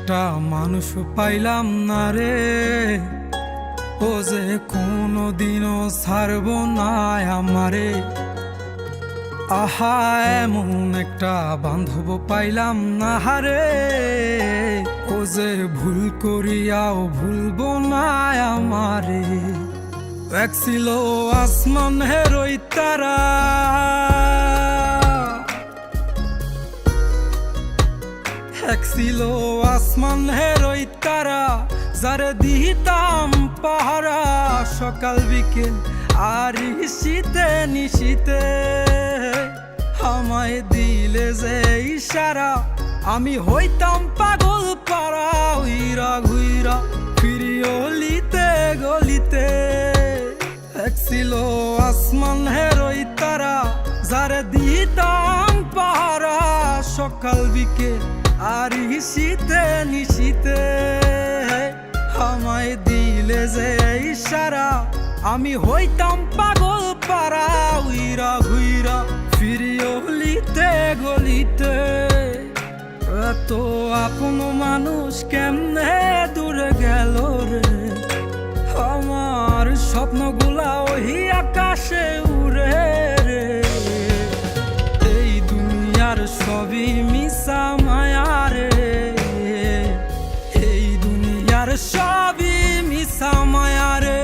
একটা মানুষ পাইলাম না রে, ও যে কোনোদিনও ছাড়ব না আমারে। আহা, এমন একটা বান্ধব পাইলাম না রে, ও যে ভুল করিয়াও ভুলব না আমারে। এক ছিল আসমান হেরোই তারা, এক ছিল আসমান হেরোই তারা, যারে দিতাম পাহারা সকাল বিকেল আর শীতে নিশীতে। আমায় দিলে যে ইশারা, আমি হইতাম পাগল পারা, উইরা ঘুইরা ফিরি অলিতে গলিতে। এক ছিল আসমান হেরোই তারা, যারে দিতাম পাহারা সকাল বিকেল আর শীতে নিশীতে। আমায় দিলে যে ইশারা, আমি হইতাম পাগল পারা, উইরা ঘুইরা ফিরি অলিতে গলিতে। এত আপন মানুষ কেমনে দূরে গেল রে, আমার স্বপ্নগুলা ওই আকাশে উড়ে রে। এই দুনিয়ার সবই মিশা মায়া রে, এই দুনিয়ার সবই মিশা মায়া রে।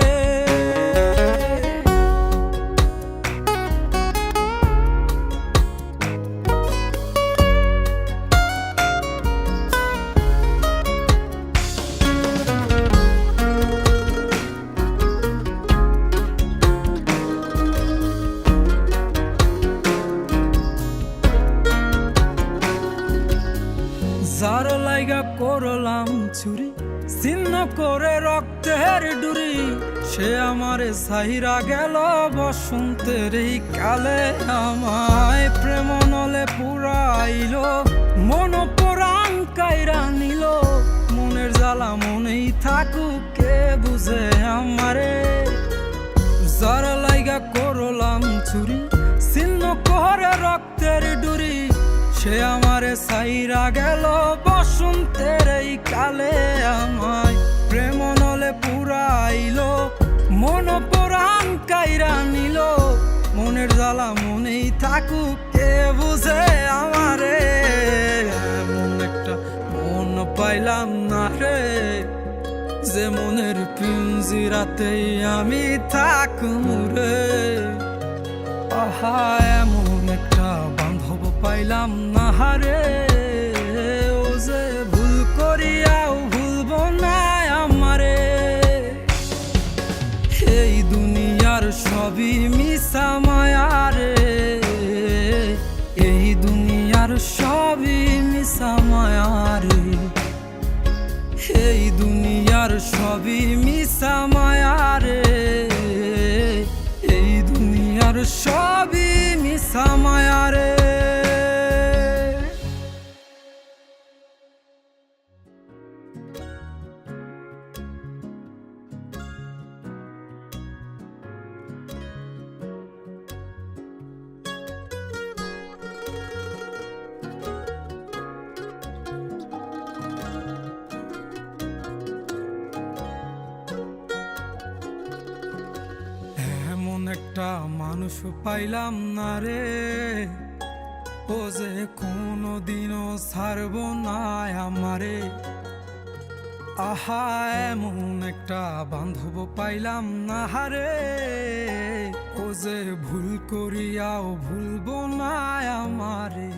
যার লাইগা করলাম চুরি, ছিন্ন করে রক্তের ডুরি, সে আমারে সাহিরা গেল বসন্তের এই কালে। আমায় প্রেম নলে পুরাইল, মন পরাণ কাইরা নিল। মনের জ্বালা মনেই থাকুক, কে বুঝে আমারে। যার লাইগা করলাম চুরি, ছিন্ন করে রক্তের ডুরি, সে আমারে সাইরা গেল বসন্তের এই কালে। আমায় প্রেম নলে পুরাইল, মন পরাণ কাইরা নিল। মনের জ্বালা মনেই থাকুক, কে বুঝে আমারে। এমন একটা মন পাইলাম না রে, যে মনের পিঞ্জিরাতেই আমি থাকুম রে। আহা, এমন একটা বান্ধব পাইলাম না রে, ও যে ভুল করিয়াও ভুলব না আমারে। এই দুনিয়ার সবই মিশা মায়া রে, এই দুনিয়ার সবই মিশা মায়া রে। এই দুনিয়ার সবই মিশা মায়া রে, এই দুনিয়ার সবই মিশা মায়া রে। একটা মানুষ পাইলাম না রে, ও যে কোনোদিনও ছাড়ব না আমারে। আহা, এমন একটা বান্ধব পাইলাম না রে, ও যে ভুল করিয়াও ভুলব না আমারে।